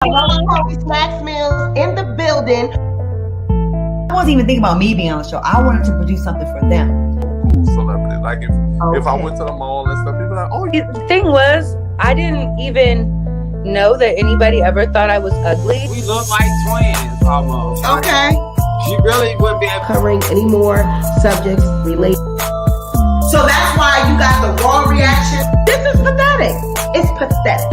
Snacks meals in the building. I wasn't even thinking about me being on the show. I wanted to produce something for them. Cool celebrity. Like if I went to the mall and stuff, people like, oh, The thing was, I didn't even know that anybody ever thought I was ugly. We look like twins almost. Okay. She really wouldn't be able covering any more subjects related. So that's why you got the raw reaction. This is pathetic. It's pathetic.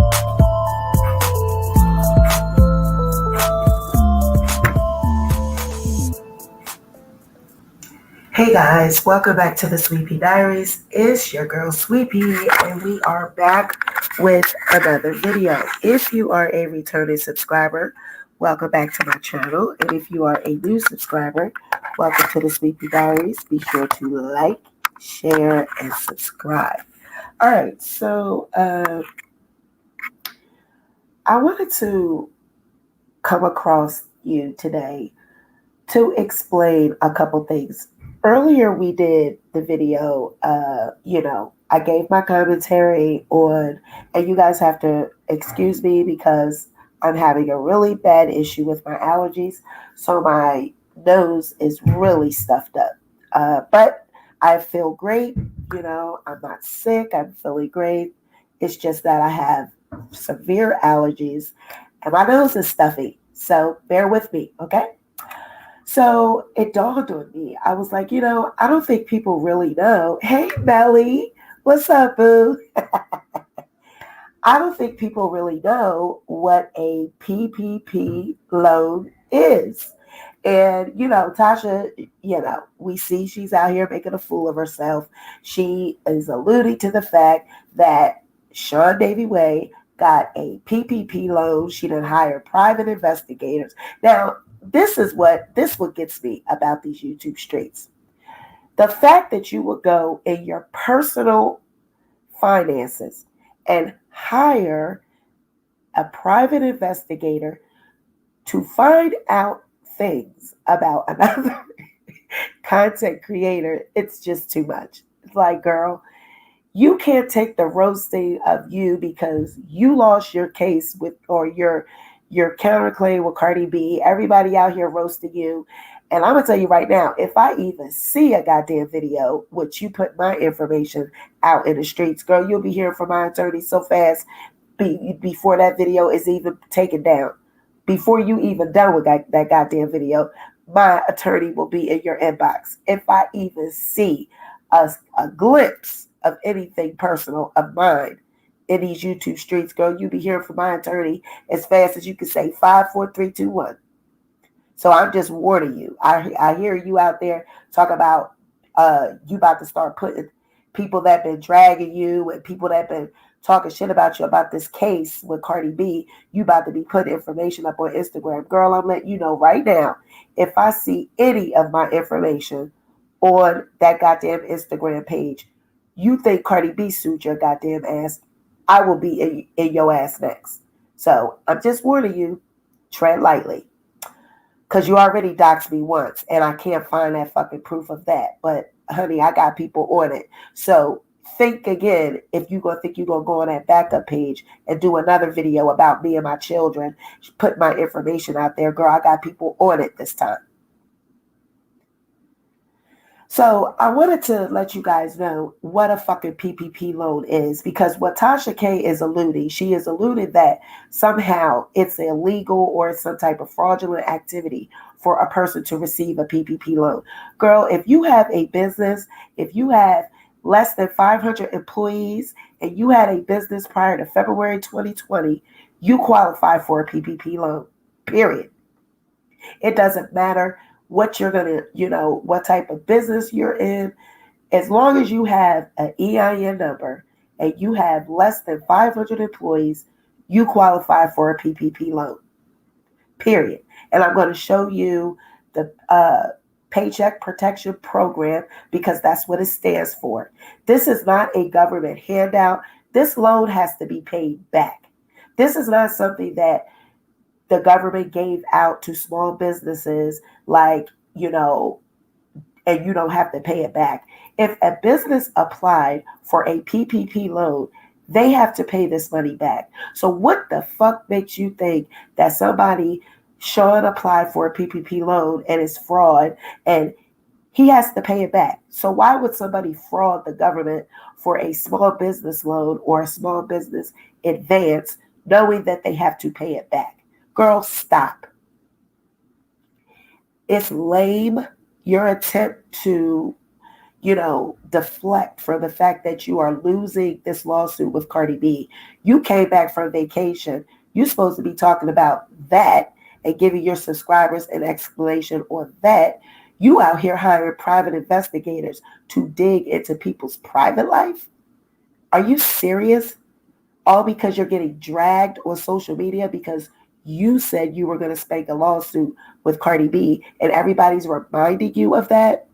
Hey guys, welcome back to the Sweepy Diaries. It's your girl Sweepy, and we are back with another video. If you are a returning subscriber, welcome back to my channel. And if you are a new subscriber, welcome to the Sweepy Diaries. Be sure to like, share, and subscribe. All right, so I wanted to come across you today to explain a couple things. Earlier, we did the video, I gave my commentary on, and you guys have to excuse me because I'm having a really bad issue with my allergies. So my nose is really stuffed up. But I feel great. I'm not sick. I'm feeling great. It's just that I have severe allergies and my nose is stuffy. So bear with me, okay? So it dawned on me. I was like, I don't think people really know. Hey, Melly, what's up, boo? I don't think people really know what a PPP loan is. And, Tasha, we see she's out here making a fool of herself. She is alluding to the fact that SeanDavieWay got a PPP loan. She didn't hire private investigators. Now, this what gets me about these YouTube streets. The fact that you would go in your personal finances and hire a private investigator to find out things about another content creator, it's just too much. It's like, girl, you can't take the roasting of you because you lost your case or your counterclaim with Cardi B. Everybody out here roasting you. And I'm going to tell you right now, if I even see a goddamn video, which you put my information out in the streets, girl, you'll be hearing from my attorney so fast before that video is even taken down. Before you even done with that goddamn video, my attorney will be in your inbox. If I even see a glimpse of anything personal of mine in these YouTube streets, girl, you be hearing from my attorney as fast as you can say 5, 4, 3, 2, 1. So I'm just warning you. I hear you out there talk about you about to start putting people that been dragging you and people that been talking shit about you about this case with Cardi B. You about to be putting information up on Instagram. Girl, I'm letting you know right now, if I see any of my information on that goddamn Instagram page, you think Cardi B sued your goddamn ass, I will be in your ass next. So I'm just warning you, tread lightly. Because you already doxed me once, and I can't find that fucking proof of that. But, honey, I got people on it. So think again if you're going to think you're going to go on that backup page and do another video about me and my children, put my information out there. Girl, I got people on it this time. So I wanted to let you guys know what a fucking PPP loan is, because what Tasha K is alluding, she is alluding that somehow it's illegal or it's some type of fraudulent activity for a person to receive a PPP loan. Girl, if you have a business, if you have less than 500 employees and you had a business prior to February 2020, you qualify for a PPP loan, period. It doesn't matter what you're going to, what type of business you're in. As long as you have an EIN number and you have less than 500 employees, you qualify for a PPP loan, period. And I'm going to show you the Paycheck Protection Program because that's what it stands for. This is not a government handout. This loan has to be paid back. This is not something that the government gave out to small businesses and you don't have to pay it back. If a business applied for a PPP loan, They have to pay this money back. So what the fuck makes you think that somebody, Sean, applied for a PPP loan and it's fraud and he has to pay it back? So why would somebody fraud the government for a small business loan or a small business advance knowing that they have to pay it back? Girl, stop. It's lame. Your attempt to deflect from the fact that you are losing this lawsuit with Cardi B. You came back from vacation. You're supposed to be talking about that and giving your subscribers an explanation on that. You out here hiring private investigators to dig into people's private life? Are you serious? All because you're getting dragged on social media because you said you were going to spank a lawsuit with Cardi B and everybody's reminding you of that?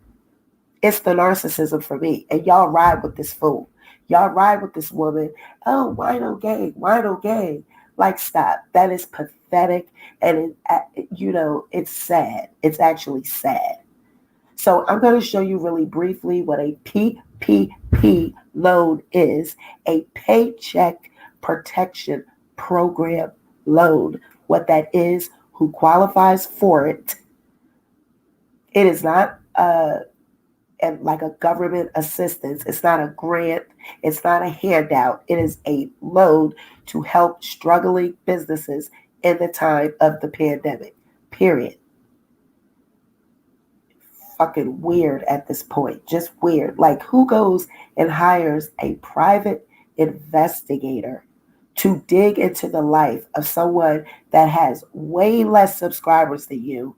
It's the narcissism for me. And y'all ride with this fool. Y'all ride with this woman. Oh, wino gang, wino gang. Like, stop. That is pathetic. And, it's sad. It's actually sad. So I'm going to show you really briefly what a PPP loan is. A Paycheck Protection Program loan. What that is, who qualifies for it. It is not and like a government assistance. It's not a grant. It's not a handout. It is a loan to help struggling businesses in the time of the pandemic, period. Fucking weird at this point. Just weird. Like, who goes and hires a private investigator to dig into the life of someone that has way less subscribers than you?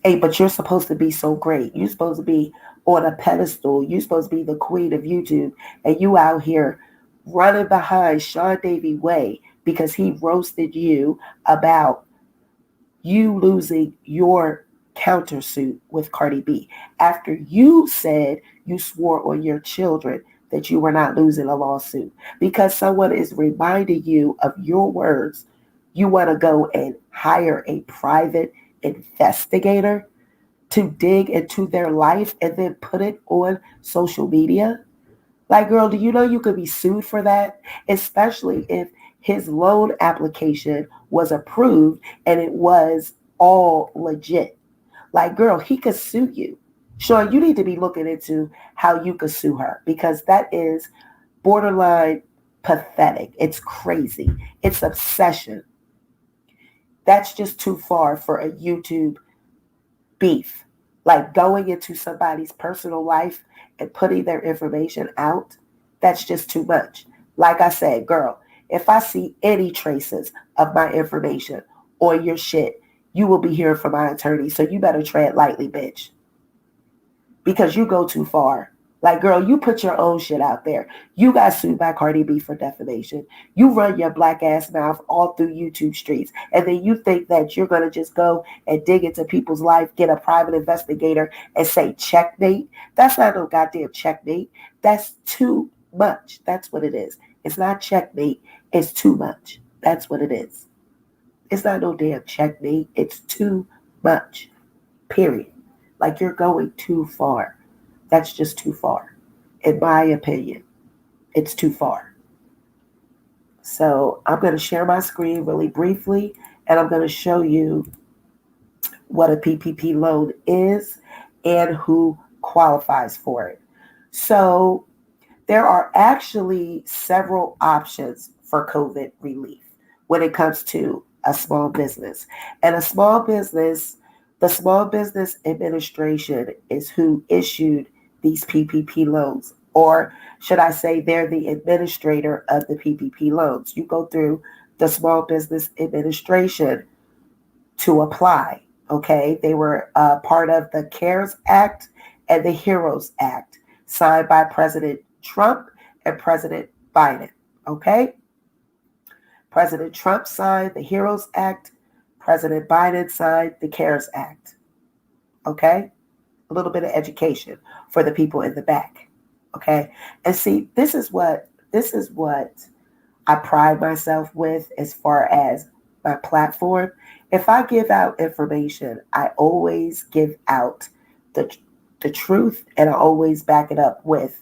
Hey, but you're supposed to be so great. You're supposed to be on a pedestal. You're supposed to be the queen of YouTube. And you out here running behind SeanDavieWay because he roasted you about you losing your countersuit with Cardi B. After you said you swore on your children that you were not losing a lawsuit. Because someone is reminding you of your words, you want to go and hire a private investigator to dig into their life and then put it on social media? Like, girl, do you know you could be sued for that? Especially if his loan application was approved and it was all legit. Like, girl, he could sue you. Sean, you need to be looking into how you could sue her because that is borderline pathetic. It's crazy. It's obsession. That's just too far for a YouTube beef. Like going into somebody's personal life and putting their information out, that's just too much. Like I said, girl, if I see any traces of my information or your shit, you will be hearing from my attorney. So you better tread lightly, bitch. Because you go too far. Like, girl, you put your own shit out there. You got sued by Cardi B for defamation. You run your black ass mouth all through YouTube streets. And then you think that you're going to just go and dig into people's life, get a private investigator and say checkmate. That's not no goddamn checkmate. That's too much. That's what it is. It's not checkmate. It's too much. That's what it is. It's not no damn checkmate. It's too much. Period. Like, you're going too far. That's just too far. In my opinion, it's too far. So I'm going to share my screen really briefly, and I'm going to show you what a PPP loan is and who qualifies for it. So there are actually several options for COVID relief when it comes to a small business. And a small business, the Small Business Administration is who issued these PPP loans, or should I say they're the administrator of the PPP loans. You go through the Small Business Administration to apply, okay? They were part of the CARES Act and the HEROES Act, signed by President Trump and President Biden, okay? President Trump signed the HEROES Act, President Biden signed the CARES Act, okay? A little bit of education for the people in the back, okay? And see, this is what I pride myself with as far as my platform. If I give out information, I always give out the truth, and I always back it up with,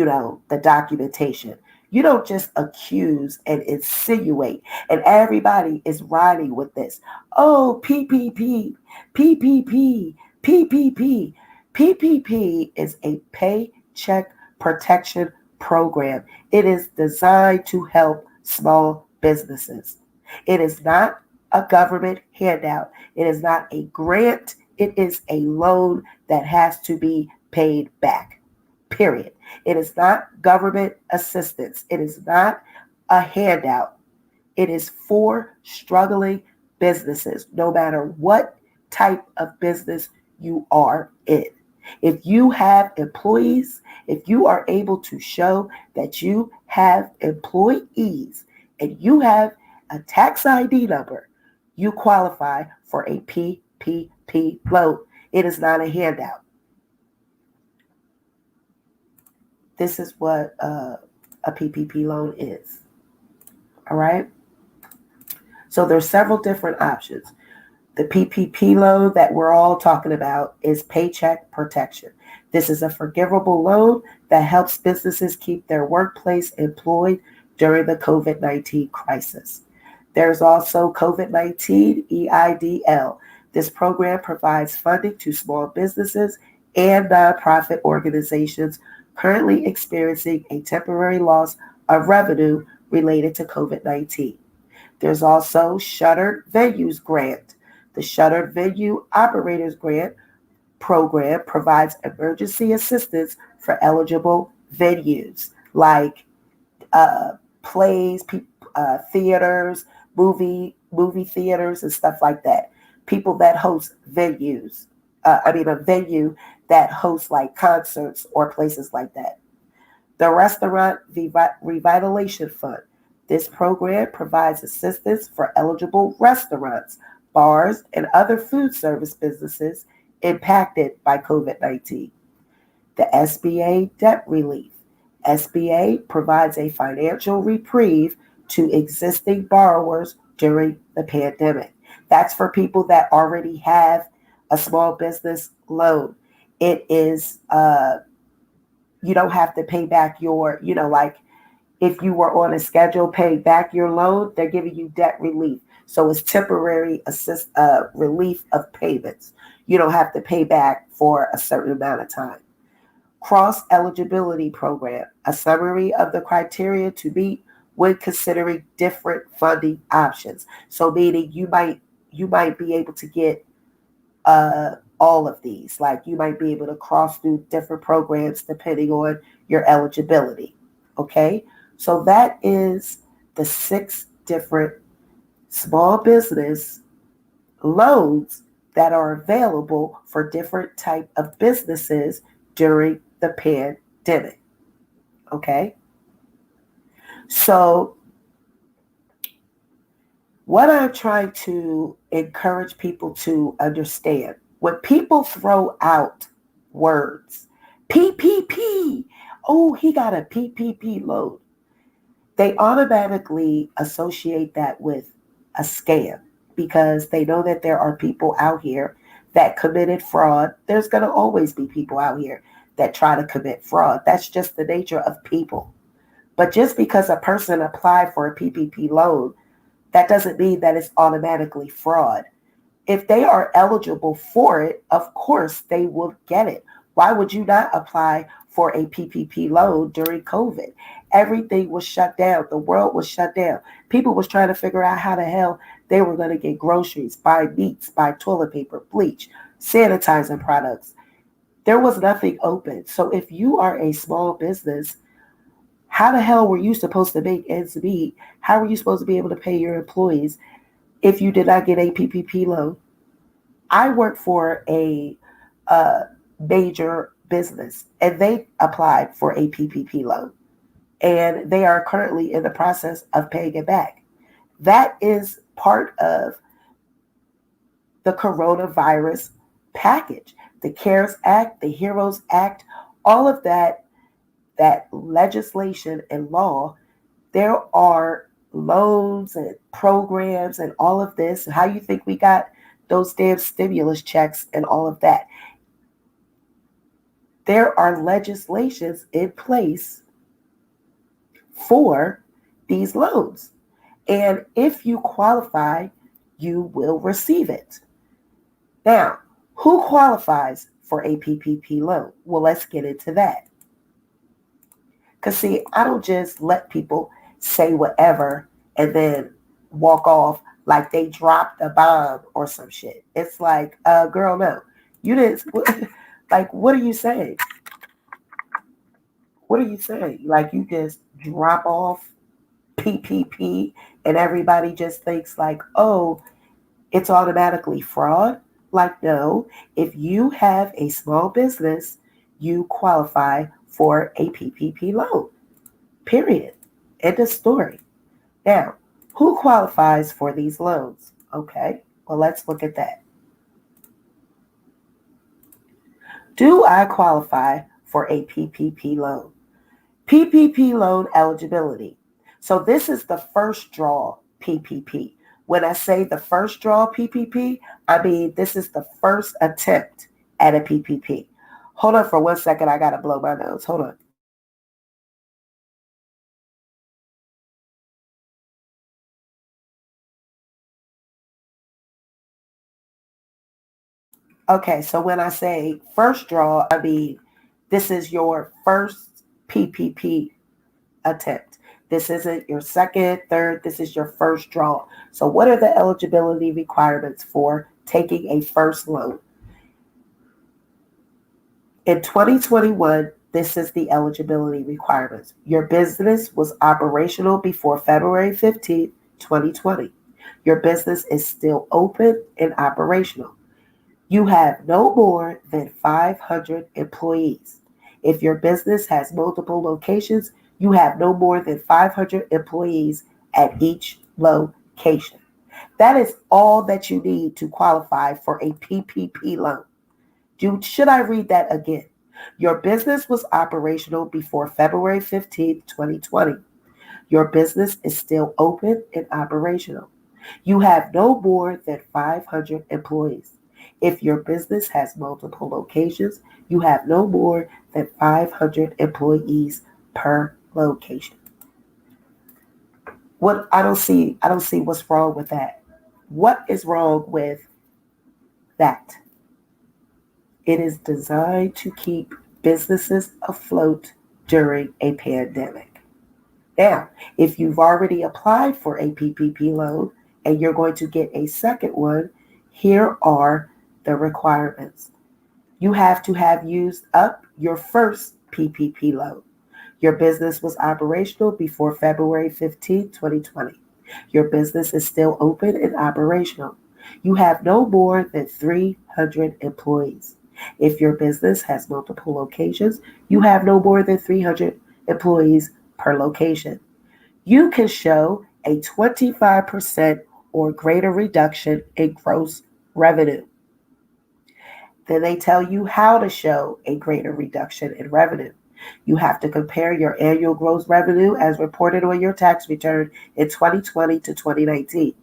the documentation. You don't just accuse and insinuate, and everybody is riding with this. Oh, PPP, PPP, PPP. PPP is a paycheck protection program. It is designed to help small businesses. It is not a government handout. It is not a grant. It is a loan that has to be paid back. Period. It is not government assistance. It is not a handout. It is for struggling businesses, no matter what type of business you are in. If you have employees, if you are able to show that you have employees and you have a tax ID number, you qualify for a PPP loan. It is not a handout. This is what a PPP loan is. All right. So there's several different options. The PPP loan that we're all talking about is paycheck protection. This is a forgivable loan that helps businesses keep their workplace employed during the COVID-19 crisis. There's also COVID-19 EIDL. This program provides funding to small businesses and nonprofit organizations currently experiencing a temporary loss of revenue related to COVID-19. There's also Shuttered Venues Grant. The Shuttered Venue Operators Grant program provides emergency assistance for eligible venues like plays, theaters, movie theaters, and stuff like that. People that host venues. A venue that hosts like concerts or places like that. The Restaurant Revitalization Fund. This program provides assistance for eligible restaurants, bars, and other food service businesses impacted by COVID-19. The SBA Debt Relief. SBA provides a financial reprieve to existing borrowers during the pandemic. That's for people that already have a small business loan. It is, you don't have to pay back your, like if you were on a schedule paying back your loan, they're giving you debt relief. So it's temporary relief of payments. You don't have to pay back for a certain amount of time. Cross eligibility program, a summary of the criteria to meet when considering different funding options. So meaning you might be able to get all of these. Like you might be able to cross through different programs depending on your eligibility. Okay, so that is the 6 different small business loans that are available for different type of businesses during the pandemic. Okay, so what I'm trying to encourage people to understand, when people throw out words, PPP, oh, he got a PPP loan, they automatically associate that with a scam because they know that there are people out here that committed fraud. There's going to always be people out here that try to commit fraud. That's just the nature of people. But just because a person applied for a PPP loan, that doesn't mean that it's automatically fraud. If they are eligible for it, of course they will get it. Why would you not apply for a PPP loan during COVID? Everything was shut down. The world was shut down. People was trying to figure out how the hell they were going to get groceries, buy meats, buy toilet paper, bleach, sanitizing products. There was nothing open. So if you are a small business, how the hell were you supposed to make ends meet? How were you supposed to be able to pay your employees if you did not get a PPP loan? I work for a major business, and they applied for a PPP loan, and they are currently in the process of paying it back. That is part of the coronavirus package, the CARES Act, the HEROES Act, all of that legislation and law. There are loans and programs and all of this. How you think we got those damn stimulus checks and all of that? there are legislations in place for these loans. And if you qualify, you will receive it. Now, who qualifies for a PPP loan? Well, let's get into that. Because, see, I don't just let people say whatever and then walk off like they dropped a bomb or some shit. It's like, girl, no. You didn't, like, what are you saying? What are you saying? Like, you just drop off PPP and everybody just thinks like, oh, it's automatically fraud? Like, no. If you have a small business, you qualify for a PPP loan. Period. End of story. Now, who qualifies for these loans? Okay, well, let's look at that. Do I qualify for a PPP loan? PPP loan eligibility. So this is the first draw PPP. When I say the first draw PPP, I mean this is the first attempt at a PPP. Hold on for 1 second. I got to blow my nose. Hold on. Okay, so when I say first draw, I mean this is your first PPP attempt. This isn't your second, third, this is your first draw. So what are the eligibility requirements for taking a first loan? In 2021, this is the eligibility requirements. Your business was operational before February 15th, 2020. Your business is still open and operational. You have no more than 500 employees. If your business has multiple locations, you have no more than 500 employees at each location. That is all that you need to qualify for a PPP loan. Should I read that again? Your business was operational before February 15th, 2020. Your business is still open and operational. You have no more than 500 employees. If your business has multiple locations, you have no more than 500 employees per location. What I don't see what's wrong with that. What is wrong with that? It is designed to keep businesses afloat during a pandemic. Now, if you've already applied for a PPP loan and you're going to get a second one, here are the requirements. You have to have used up your first PPP loan. Your business was operational before February 15, 2020. Your business is still open and operational. You have no more than 300 employees. If your business has multiple locations, you have no more than 300 employees per location. You can show a 25% or greater reduction in gross revenue. Then they tell you how to show a greater reduction in revenue. You have to compare your annual gross revenue as reported on your tax return in 2020 to 2019.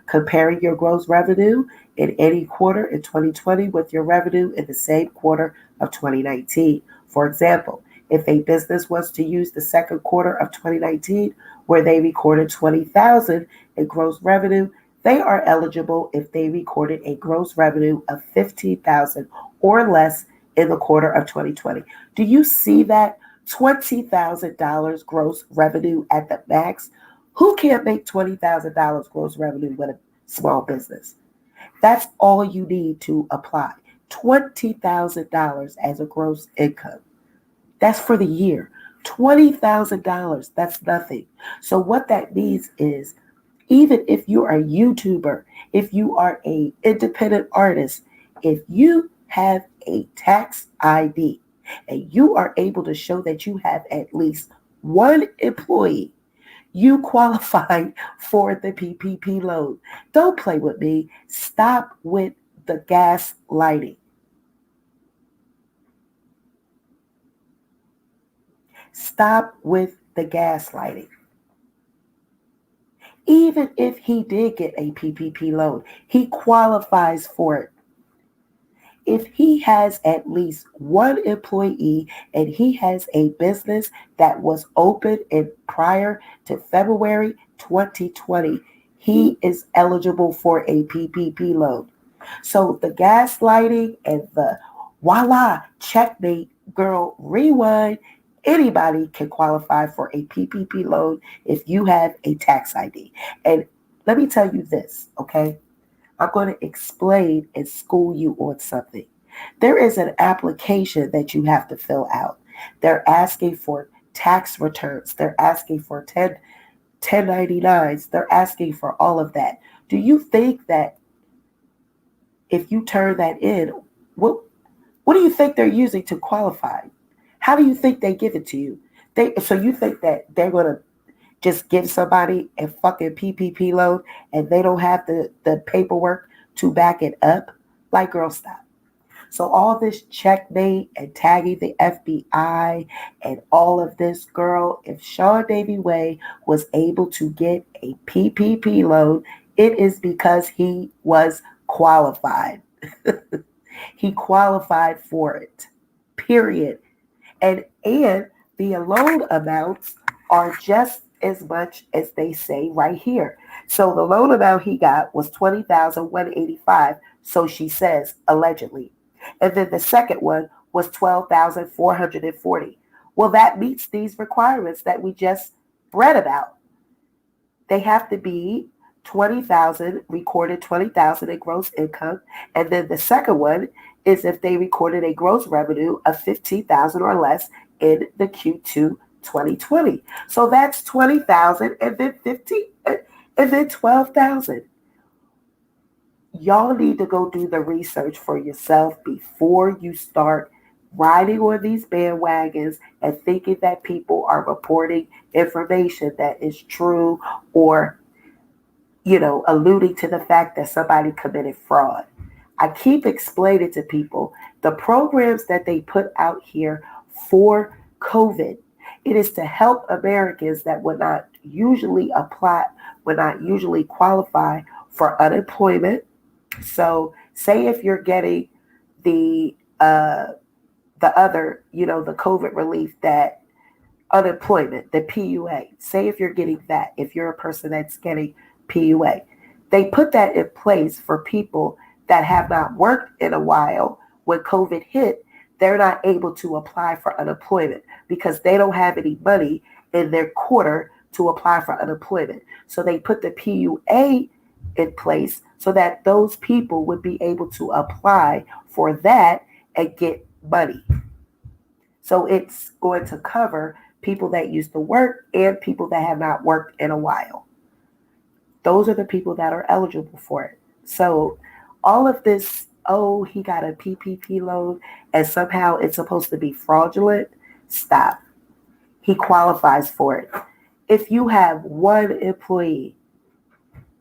Comparing your gross revenue in any quarter in 2020 with your revenue in the same quarter of 2019. For example, if a business was to use the second quarter of 2019 where they recorded $20,000 in gross revenue, they are eligible if they recorded a gross revenue of $15,000 or less in the quarter of 2020. Do you see that? $20,000 gross revenue at the max. Who can't make $20,000 gross revenue with a small business? That's all you need to apply. $20,000 as a gross income. That's for the year. $20,000, that's nothing. So what that means is even if you are a YouTuber, if you are an independent artist, if you have a tax ID and you are able to show that you have at least one employee, you qualify for the PPP loan. Don't play with me. Stop with the gaslighting. Stop with the gaslighting. Even if he did get a PPP loan, he qualifies for it. if he has at least one employee and he has a business that was open in prior to February 2020, he is eligible for a PPP loan. So the gaslighting and the voila, checkmate, girl, rewind, anybody can qualify for a PPP loan if you have a tax ID. And let me tell you this, okay? I'm going to explain and school you on something. There is an application that you have to fill out. They're asking for tax returns. They're asking for 1099s. They're asking for all of that. Do you think that if you turn that in, what do you think they're using to qualify? How do you think they give it to you? So you think that they're going to just give somebody a fucking PPP loan and they don't have the paperwork to back it up? Like, girl, stop. So all this checkmate and tagging the FBI and all of this, girl, if SeanDavieWay was able to get a PPP loan, it is because he was qualified. He qualified for it, period. And the loan amounts are just as much as they say right here. So the loan amount he got was $20,185. So she says, allegedly. And then the second one was $12,440. Well, that meets these requirements that we just read about. They have to be 20,000, recorded 20,000 in gross income. And then the second one is if they recorded a gross revenue of 15,000 or less in the Q2 2020. So that's 20,000 and then 15 and then 12,000. Y'all need to go do the research for yourself before you start riding on these bandwagons and thinking that people are reporting information that is true or, alluding to the fact that somebody committed fraud. I keep explaining to people the programs that they put out here for COVID. It is to help Americans that would not usually qualify for unemployment. So say if you're getting the other, the COVID relief, that unemployment, the PUA, say if you're getting that, if you're a person that's getting PUA, they put that in place for people that have not worked in a while. When COVID hit, they're not able to apply for unemployment because they don't have any money in their quarter to apply for unemployment. So they put the PUA in place so that those people would be able to apply for that and get money. So it's going to cover people that used to work and people that have not worked in a while. Those are the people that are eligible for it. So all of this, he got a PPP loan and somehow it's supposed to be fraudulent, stop. He qualifies for it. If you have one employee,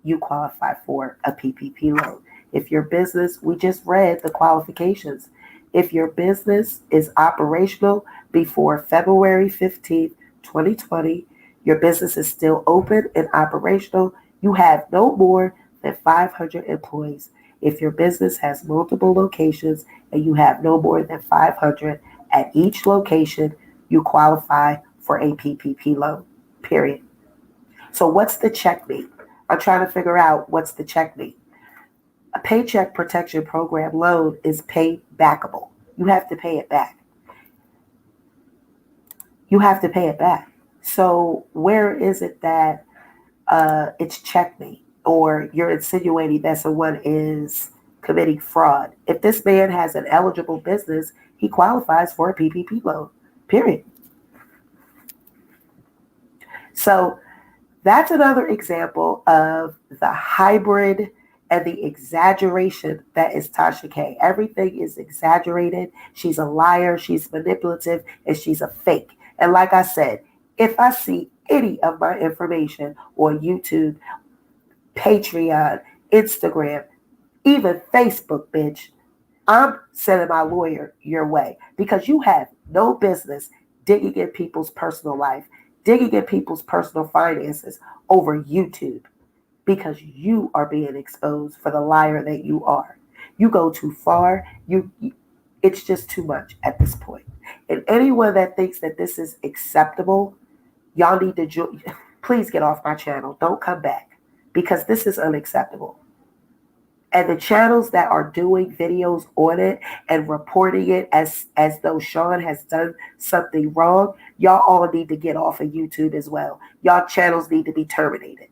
you qualify for a PPP loan. If your business, we just read the qualifications. If your business is operational before February 15th, 2020, your business is still open and operational, you have no more than 500 employees. If your business has multiple locations and you have no more than 500 at each location, you qualify for a PPP loan, period. So what's the checkmate? I'm trying to figure out what's the checkmate. A Paycheck Protection Program loan is pay backable. You have to pay it back. You have to pay it back. So where is it that it's checkmate, or you're insinuating that someone is committing fraud? If this man has an eligible business, he qualifies for a PPP loan, period. So that's another example of the hybrid and the exaggeration that is Tasha K. Everything is exaggerated. She's a liar, she's manipulative, and she's a fake. And like I said, if I see any of my information on YouTube, Patreon, Instagram, even Facebook, bitch, I'm sending my lawyer your way because you have no business digging in people's personal life, digging in people's personal finances over YouTube, because you are being exposed for the liar that you are. You go too far. It's just too much at this point. And anyone that thinks that this is acceptable, y'all need to please get off my channel. Don't come back because this is unacceptable. And the channels that are doing videos on it and reporting it as though Sean has done something wrong, y'all all need to get off of YouTube as well. Y'all channels need to be terminated.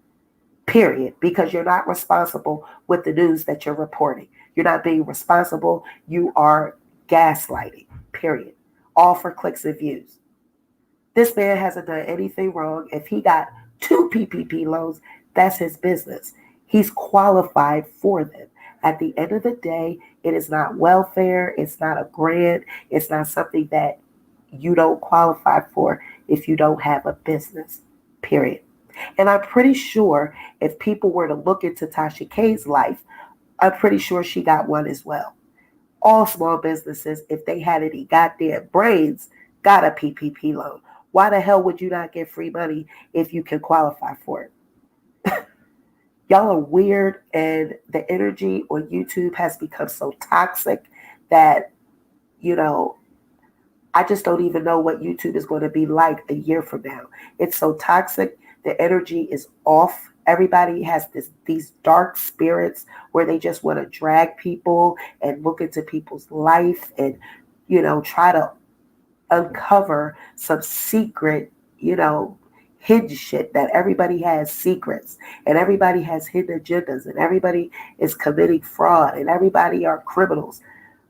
Period. Because you're not responsible with the news that you're reporting. You're not being responsible. You are gaslighting. Period. All for clicks and views. This man hasn't done anything wrong. If he got 2 PPP loans, that's his business. He's qualified for them. At the end of the day, it is not welfare. It's not a grant. It's not something that you don't qualify for if you don't have a business, period. And I'm pretty sure if people were to look into Tasha K's life, I'm pretty sure she got one as well. All small businesses, if they had any goddamn brains, got a PPP loan. Why the hell would you not get free money if you can qualify for it? Y'all are weird, and the energy on YouTube has become so toxic that, I just don't even know what YouTube is going to be like a year from now. It's so toxic. The energy is off. Everybody has these dark spirits where they just want to drag people and look into people's life and, try to uncover some secret, hidden shit that everybody has secrets and everybody has hidden agendas and everybody is committing fraud and everybody are criminals.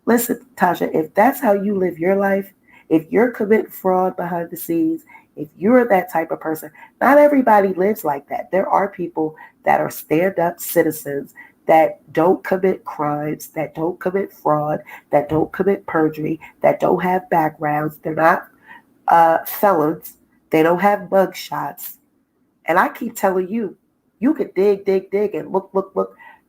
Listen, Tasha, if that's how you live your life, if you're committing fraud behind the scenes, if you're that type of person, not everybody lives like that. There are people that are stand-up citizens that don't commit crimes, that don't commit fraud, that don't commit perjury, that don't have backgrounds. They're not felons. They don't have mug shots. And I keep telling you, you could dig and look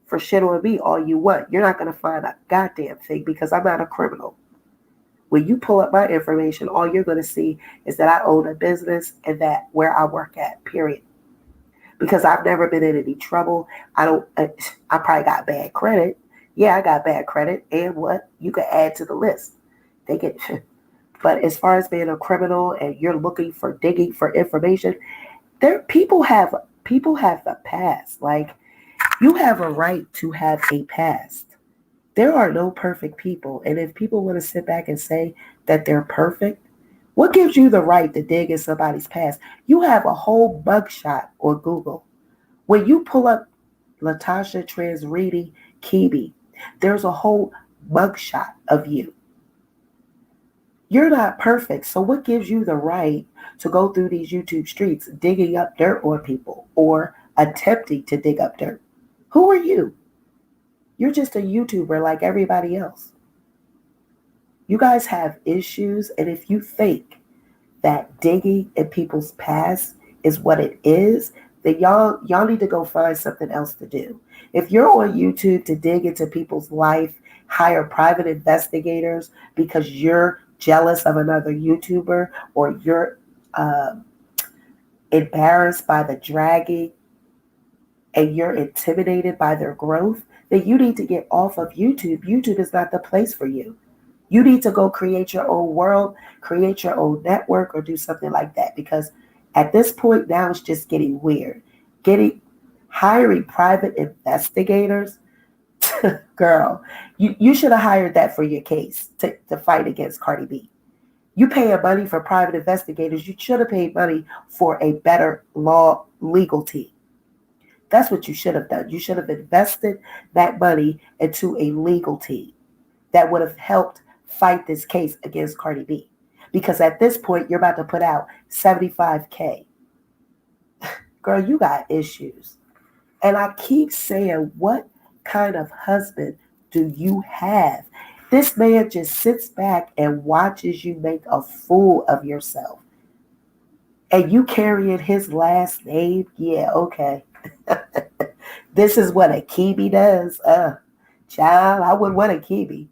for shit on me all you want. You're not going to find a goddamn thing because I'm not a criminal. When you pull up my information, all you're going to see is that I own a business and that where I work at, period. Because I've never been in any trouble. I probably got bad credit. Yeah, I got bad credit. And what? You could add to the list. But as far as being a criminal and you're digging for information, people have the past. Like, you have a right to have a past. There are no perfect people. And if people want to sit back and say that they're perfect, what gives you the right to dig in somebody's past? You have a whole mugshot on Google. When you pull up Latasha Transreedy Kibi, there's a whole mugshot of you. You're not perfect. So what gives you the right to go through these YouTube streets digging up dirt on people or attempting to dig up dirt? Who are you? You're just a YouTuber like everybody else. You guys have issues, and if you think that digging in people's past is what it is, then y'all need to go find something else to do. If you're on YouTube to dig into people's life, hire private investigators because you're jealous of another YouTuber or you're embarrassed by the dragging and you're intimidated by their growth, then you need to get off of YouTube. YouTube is not the place for you. You need to go create your own world, create your own network, or do something like that. Because at this point now, it's just getting weird. Hiring private investigators, girl, you should have hired that for your case to fight against Cardi B. You pay money for private investigators. You should have paid money for a better legal team. That's what you should have done. You should have invested that money into a legal team that would have helped fight this case against Cardi B. Because at this point, you're about to put out $75K. Girl, you got issues. And I keep saying, what kind of husband do you have? This man just sits back and watches you make a fool of yourself. And you carrying his last name? Yeah, okay. This is what a Kibi does. Child, I wouldn't want a Kibi.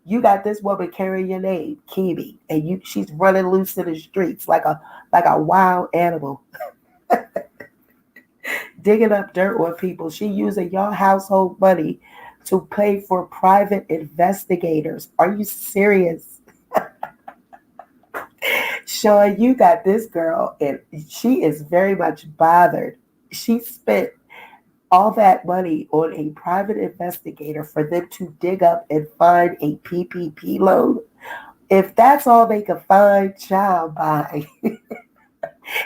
You got this woman carrying your name, Kibi, and she's running loose in the streets like a wild animal. Digging up dirt on people. She using your household money to pay for private investigators. Are you serious? Sean, you got this girl, and she is very much bothered. She spent all that money on a private investigator for them to dig up and find a PPP loan. If that's all they could find, child, bye.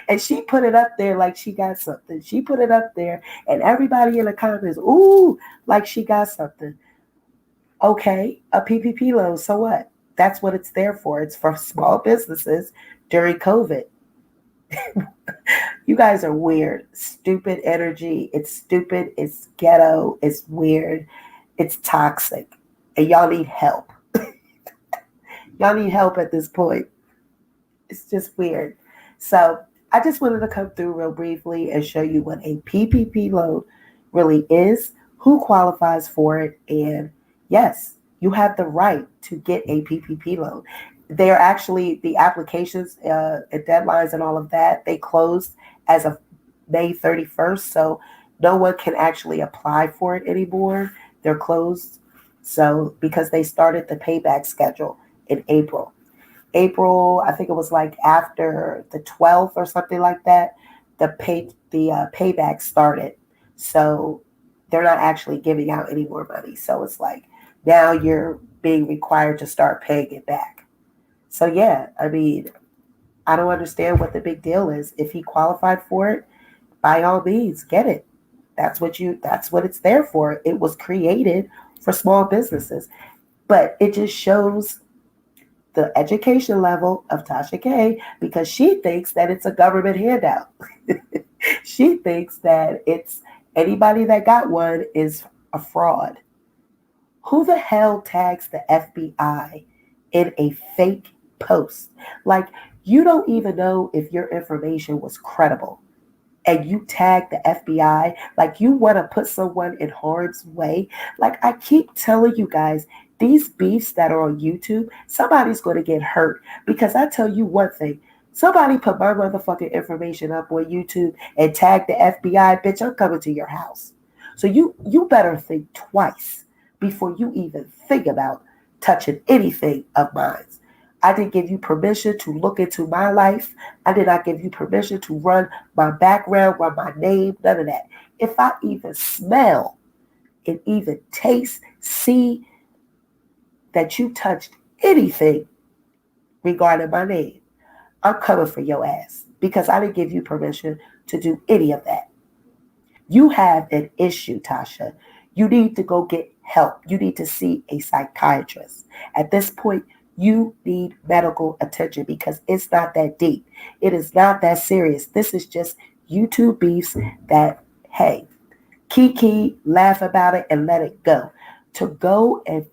And she put it up there like she got something. She put it up there, and everybody in the comments, ooh, like she got something. Okay, a PPP loan, so what? That's what it's there for. It's for small businesses during COVID. You guys are weird. Stupid energy. It's stupid. It's ghetto. It's weird. It's toxic. And y'all need help. Y'all need help at this point. It's just weird. So I just wanted to come through real briefly and show you what a PPP loan really is, who qualifies for it, and yes, you have the right to get a PPP loan. They're actually, the applications, deadlines and all of that, they closed as of May 31st, so no one can actually apply for it anymore. They're closed. So because they started the payback schedule in April, I think it was like after the 12th or something like that, the payback started. So they're not actually giving out any more money. So it's like now you're being required to start paying it back. So yeah, I mean, I don't understand what the big deal is. If he qualified for it, by all means, get it. That's what it's there for. It was created for small businesses. But it just shows the education level of Tasha K, because she thinks that it's a government handout. She thinks that it's anybody that got one is a fraud. Who the hell tags the FBI in a fake post? Like, you don't even know if your information was credible, and you tag the FBI, like you want to put someone in harm's way. Like, I keep telling you guys, these beefs that are on YouTube, somebody's going to get hurt. Because I tell you one thing, somebody put my motherfucking information up on YouTube and tag the FBI, bitch, I'm coming to your house. So you better think twice before you even think about touching anything of mine. I didn't give you permission to look into my life. I did not give you permission to run my background, run my name, none of that. If I even smell and even taste, see that you touched anything regarding my name, I'm coming for your ass, because I didn't give you permission to do any of that. You have an issue, Tasha. You need to go get help. You need to see a psychiatrist. At this point, you need medical attention, because it's not that deep. It is not that serious. This is just YouTube beefs that, hey, kiki, laugh about it and let it go. To go and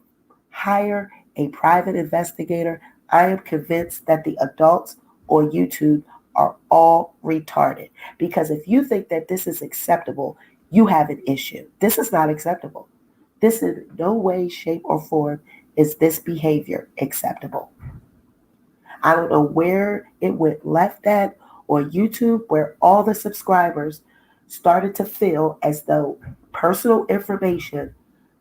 hire a private investigator, I am convinced that the adults on YouTube are all retarded. Because if you think that this is acceptable, you have an issue. This is not acceptable. This in no way, shape, or form is this behavior acceptable. I don't know where it went left at on YouTube, where all the subscribers started to feel as though personal information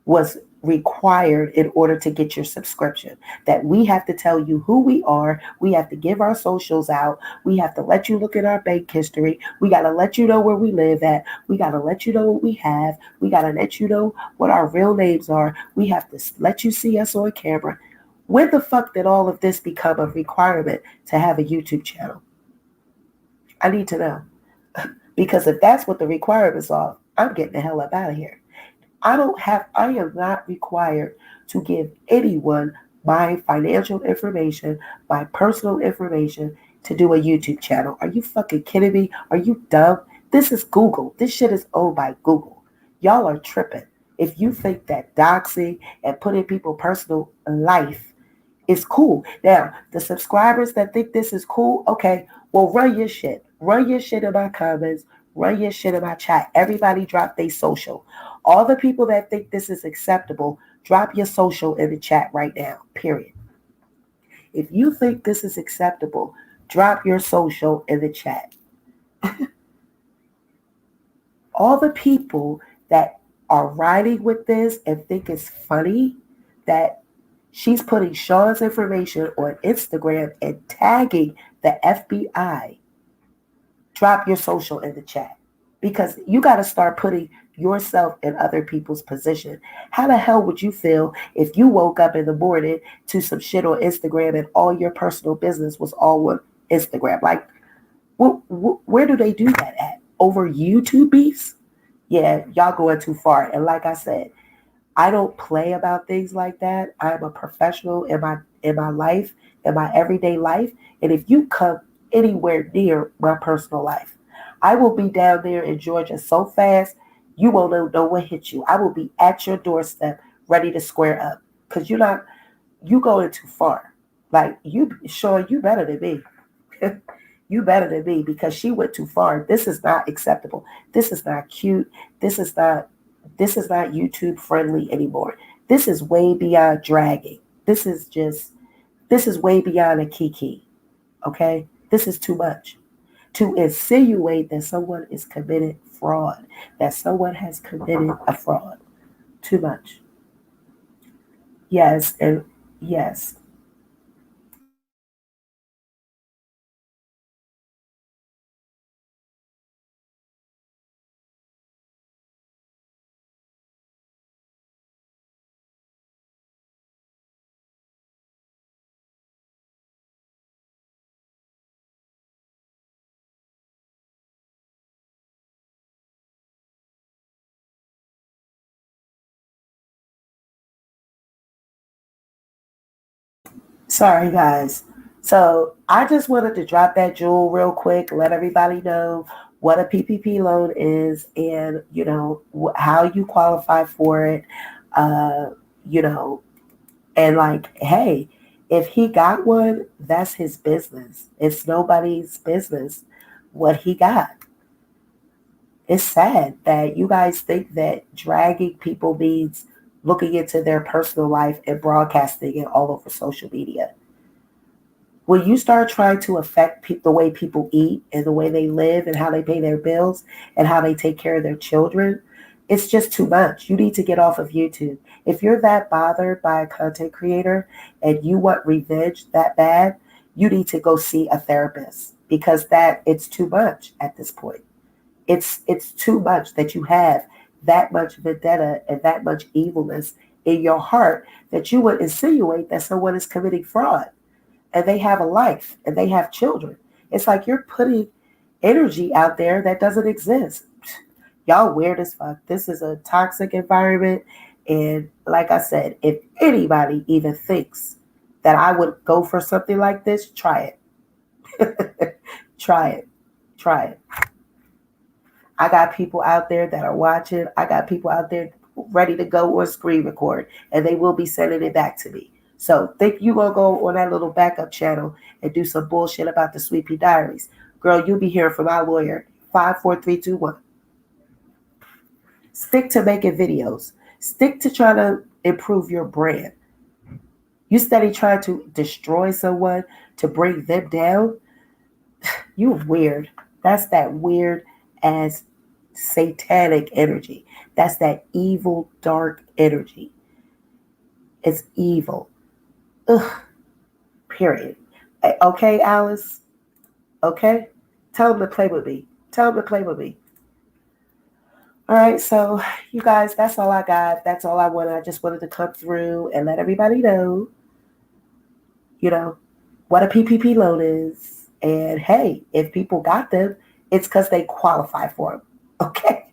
was required in order to get your subscription. That we have to tell you who we are. We have to give our socials out. We have to let you look at our bank history. We got to let you know where we live at. We got to let you know what we have. We got to let you know what our real names are. We have to let you see us on camera. When the fuck did all of this become a requirement to have a YouTube channel? I need to know. Because if that's what the requirements are, I'm getting the hell up out of here. I am not required to give anyone my financial information, my personal information to do a YouTube channel. Are you fucking kidding me? Are you dumb? This is Google. This shit is owned by Google. Y'all are tripping if you think that doxing and putting people's personal life is cool. Now, the subscribers that think this is cool, okay, well, run your shit. Run your shit in my comments. Run your shit in my chat. Everybody drop their social. All the people that think this is acceptable, drop your social in the chat right now, period. If you think this is acceptable, drop your social in the chat. All the people that are riding with this and think it's funny that she's putting Sean's information on Instagram and tagging the FBI, drop your social in the chat. Because you got to start putting yourself in other people's position. How the hell would you feel if you woke up in the morning to some shit on Instagram and all your personal business was all on Instagram? Like, where do they do that at? Over YouTube beefs? Yeah, y'all going too far. And like I said, I don't play about things like that. I'm a professional in my life, in my everyday life. And if you come anywhere near my personal life, I will be down there in Georgia so fast, you won't know what hit you. I will be at your doorstep ready to square up. Because you going too far. Like, Sean, you better than me. You better than me, because she went too far. This is not acceptable. This is not cute. This is not YouTube friendly anymore. This is way beyond dragging. This is way beyond a kiki. Okay? This is too much. To insinuate that someone is committed fraud, that someone has committed a fraud. Too much. Yes, and yes. Sorry, guys. So I just wanted to drop that jewel real quick, let everybody know what a PPP loan is, and how you qualify for it. Uh, you know, and like, hey, if he got one, that's his business. It's nobody's business what he got. It's sad that you guys think that dragging people means looking into their personal life and broadcasting it all over social media. When you start trying to affect the way people eat and the way they live and how they pay their bills and how they take care of their children, it's just too much. You need to get off of YouTube. If you're that bothered by a content creator and you want revenge that bad, you need to go see a therapist, because it's too much at this point. It's too much that you have that much vendetta and that much evilness in your heart that you would insinuate that someone is committing fraud. And they have a life and they have children. It's like you're putting energy out there that doesn't exist. Y'all weird as fuck. This is a toxic environment. And like I said, if anybody even thinks that I would go for something like this, try it. Try it. Try it. I got people out there that are watching. I got people out there ready to go or screen record, and they will be sending it back to me. So think you gonna go on that little backup channel and do some bullshit about the Sweet Pea Diaries. Girl, you'll be hearing from my lawyer. 5, 4, 3, 2, 1. Stick to making videos. Stick to trying to improve your brand. You steady trying to destroy someone to bring them down. You're weird. That's that weird ass satanic energy. That's that evil, dark energy. It's evil. Ugh. Period. Okay, Alice? Okay? Tell them to play with me. Tell them to play with me. All right, so you guys, that's all I got. That's all I wanted. I just wanted to come through and let everybody know, what a PPP loan is. And hey, if people got them, it's because they qualify for them. Okay?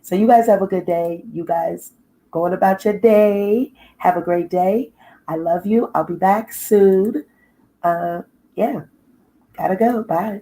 So you guys have a good day. You guys going about your day. Have a great day. I love you. I'll be back soon. Yeah, gotta go. Bye.